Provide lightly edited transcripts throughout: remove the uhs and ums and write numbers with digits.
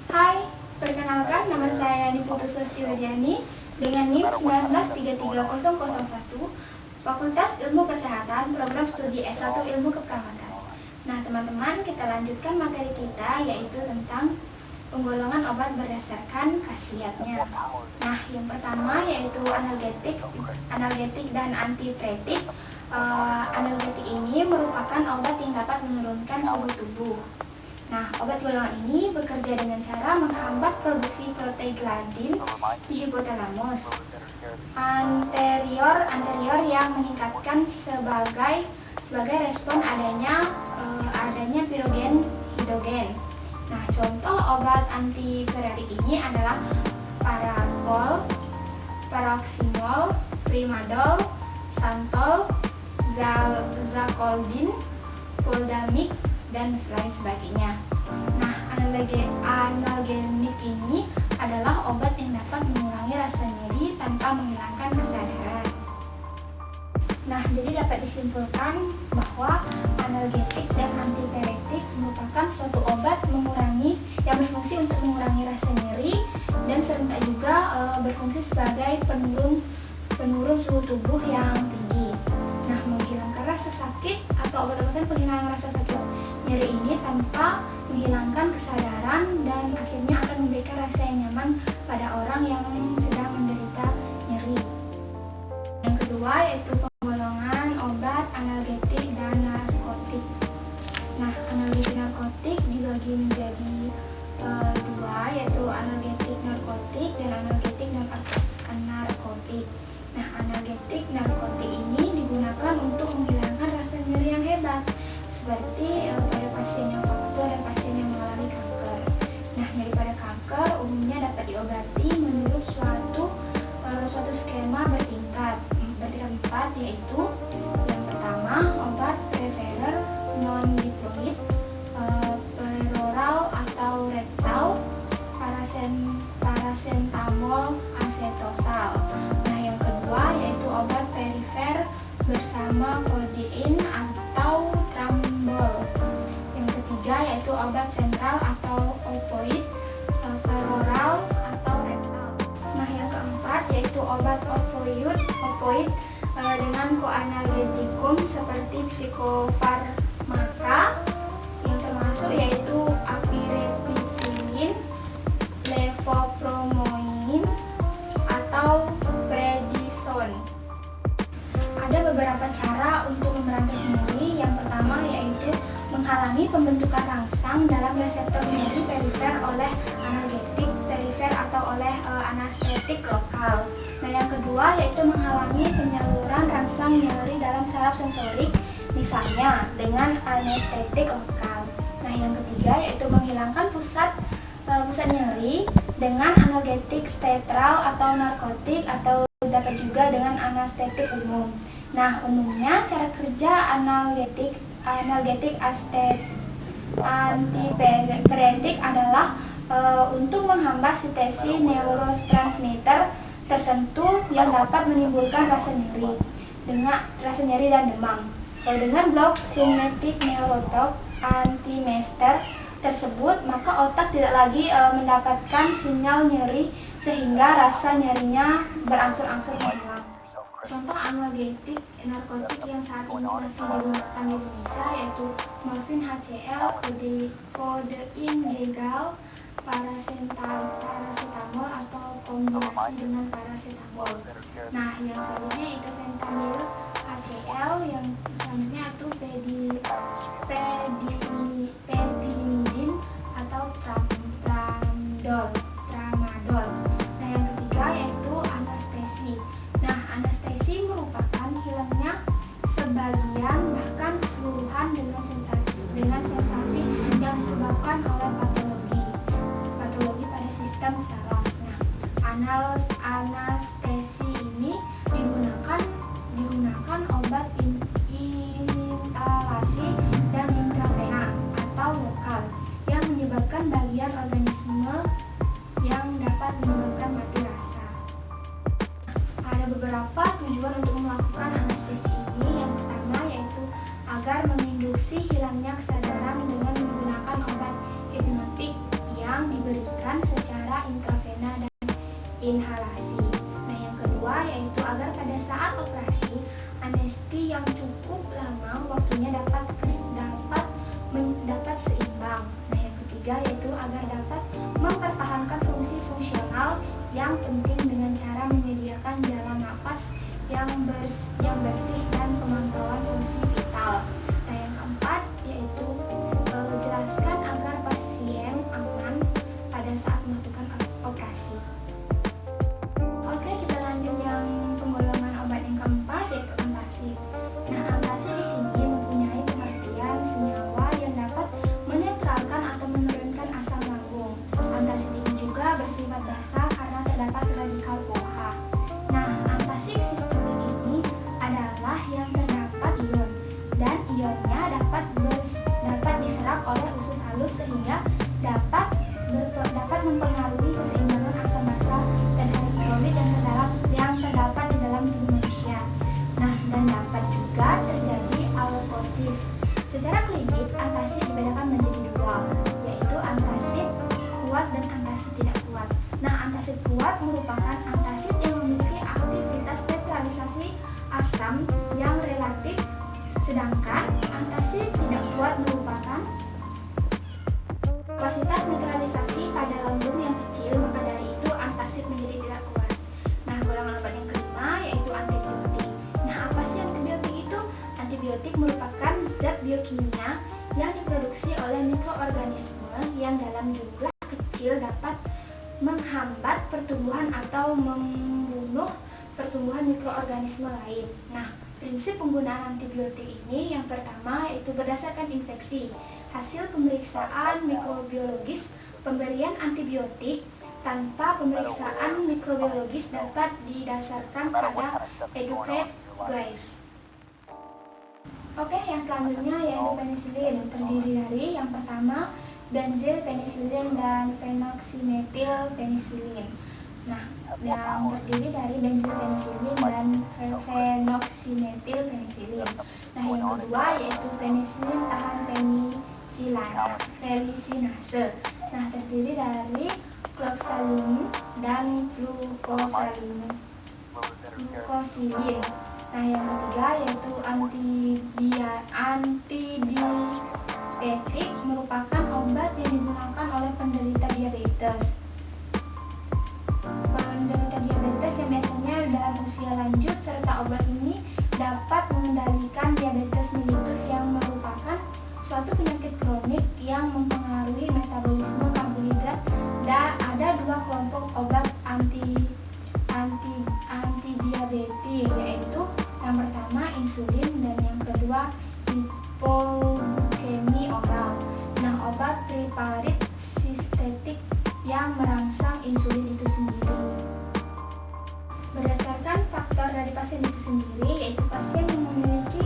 Hai, perkenalkan nama saya Niputus Widiani dengan NIM 1933001, Fakultas Ilmu Kesehatan, Program Studi S1 Ilmu Keperawatan. Nah teman-teman, kita lanjutkan materi kita yaitu tentang penggolongan obat berdasarkan khasiatnya. Nah, yang pertama yaitu analgetik dan antipiretik. Analgetik ini merupakan obat yang dapat menurunkan suhu tubuh. Nah, obat golongan ini bekerja dengan cara menghambat produksi prostaglandin di hipotalamus anterior yang meningkatkan sebagai respon adanya pirogen hidogen. Nah, contoh obat antipiretik ini adalah Paragol, Paroxymol, Primadol, Santol, Zacoldin, Poldamik, dan lain sebagainya. Nah, analgenik ini adalah obat yang dapat mengurangi rasa nyeri tanpa menghilangkan kesadaran. Nah, jadi dapat disimpulkan bahwa analgetik dan antipiretik merupakan suatu obat yang berfungsi untuk mengurangi rasa nyeri dan serta juga berfungsi sebagai penurun suhu tubuh yang tinggi. Nah, menghilangkan rasa sakit atau obat-obatan penghilangan rasa sakit nyeri ini tanpa menghilangkan kesadaran dan akhirnya akan memberikan rasa yang nyaman pada orang yang sedang menderita nyeri. Yang kedua yaitu penggolongan obat analgetik dan narkotik. Nah, analgetik narkotik dibagi menjadi dua, yaitu analgetik narkotik dan analgetik narkotik. Nah, analgetik narkotik ini digunakan untuk menghilangkan rasa nyeri yang hebat, seperti pada pasien yang faktur dan pasien yang mengalami kanker. Nah, nyeri pada kanker umumnya dapat diobati menurut suatu skema bertingkat 4, yaitu yang pertama obat preferer non-diploid, peroral atau rektal, paracetamol acetosal. Nah, yang kedua yaitu obat perifer bersama kodein atau trambol. Yang ketiga yaitu obat sentral atau opoid, peroral atau rektal. Nah, yang keempat yaitu obat opoid dengan koanalgetikum seperti psikofarmaka yang termasuk yaitu apirepipilin, levopromoin atau prednison. Ada beberapa cara untuk memberantas nyeri. Yang pertama yaitu menghalangi pembentukan rangsang dalam reseptor nyeri perifer oleh analgetik perifer atau oleh anestetik lokal. Nah, yang kedua yaitu menghalangi penyaluran rangsang nyeri dalam saraf sensorik, misalnya dengan anestetik lokal. Nah, yang ketiga yaitu menghilangkan pusat nyeri dengan analgetik stetral atau narkotik atau dapat juga dengan anestetik umum. Nah, umumnya cara kerja analgetik antipiretik adalah untuk menghambat sintesis neurotransmitter tertentu yang dapat menimbulkan rasa nyeri dan demam. Dengan blok sintetik neurotrope antimaster tersebut, maka otak tidak lagi mendapatkan sinyal nyeri sehingga rasa nyerinya berangsur-angsur menghilang. Contoh analgetik narkotik yang saat ini masih digunakan di Indonesia yaitu morfin HCl, kodein GeGal, paracetamol atau kombinasi dengan paracetamol. Nah, yang selanjutnya itu fentanyl HCl, yang selanjutnya itu prednidin atau tramadol. Nah, yang ketiga yaitu anestesi. Nah, anestesi merupakan hilangnya sebagian bahkan keseluruhan dengan sensasi yang disebabkan oleh patologi pada sistem saraf. Nah, anestesi ini digunakan obat menginduksi hilangnya kesadaran dengan menggunakan obat hipnotik yang diberikan secara intravena dan inhalasi. Nah, yang kedua yaitu agar pada saat operasi anestesi yang cukup lama waktunya dapat seimbang. Nah, yang ketiga yaitu agar dapat mempertahankan fungsi fungsional yang penting dengan cara menyediakan jalan napas yang bersih dan pemantauan fungsi vital. Nah, yang keempat yaitu jelaskan agar pasien aman pada saat melakukan operasi. Oke, kita lanjut yang penggolongan obat yang keempat yaitu antasid. Nah, antasid di sini mempunyai pengertian senyawa yang dapat menetralkan atau menurunkan asam lambung. Antasid ini juga bersifat basa karena terdapat radikal OH. Nah, antasid sistemik ini adalah yang terdapat ion dan ionnya dapat diserap oleh usus halus sehingga dapat mempengaruhi keseimbangan asam basa dan elektrolit yang terdapat di dalam tubuh manusia. Nah, dan dapat juga terjadi alkosis. Secara klinik, antasid dibedakan menjadi dua, yaitu antasid kuat dan antasid tidak kuat. Nah, antasid kuat merupakan antasid yang memiliki aktivitas netralisasi asam yang relatif, sedangkan antasid tidak kuat merupakan kapasitas netralisasi pada lambung yang kecil, maka dari itu antasid menjadi tidak kuat. Nah, golongan obat yang kelima yaitu antibiotik. Nah, apa sih antibiotik itu? Antibiotik merupakan zat biokimia yang diproduksi oleh mikroorganisme yang dalam jumlah kecil dapat menghambat pertumbuhan atau membunuh pertumbuhan mikroorganisme lain. Nah, prinsip penggunaan antibiotik ini yang pertama yaitu berdasarkan infeksi. Hasil pemeriksaan mikrobiologis pemberian antibiotik tanpa pemeriksaan mikrobiologis dapat didasarkan pada educate guys. Oke, yang selanjutnya yaitu penisilin, terdiri dari yang pertama benzil penisilin dan phenoxymethyl penisilin. Nah, yang terdiri dari benzil penisilin dan phenoxymethyl penisilin. Nah, yang kedua yaitu penisilin tahan felicinase. Nah, terdiri dari cloxalin dan flucoxalin. Nah, yang ketiga yaitu antidiabetik merupakan obat yang digunakan oleh penderita diabetes. Penderita diabetes yang biasanya dalam usia lanjut, serta obat ini dapat mengendalikan diabetes mellitus yang merupakan suatu penyakit kronik yang mempengaruhi metabolisme karbohidrat. Ada dua kelompok obat antidiabetik, yaitu yang pertama insulin dan yang kedua hipoglikemi oral. Nah, obat preparat sistetik yang merangsang insulin itu sendiri. Berdasarkan faktor dari pasien itu sendiri, yaitu pasien yang memiliki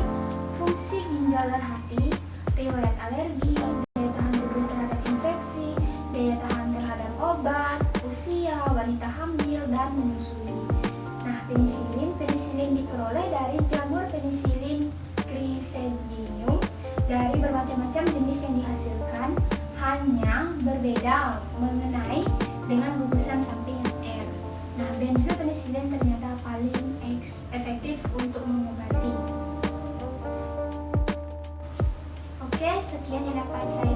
fungsi ginjal dan hati, riwayat alergi, daya tahan tubuh terhadap infeksi, daya tahan terhadap obat, usia, wanita hamil, dan menyusui. Nah, penisilin diperoleh dari jamur Penicillium chrysanthemum dari bermacam-macam jenis yang dihasilkan, hanya berbeda mengenai dengan gugusan samping R. Nah, benzil penisilin ternyata paling efektif untuk mengobati. Oke, sekian yang dapat saya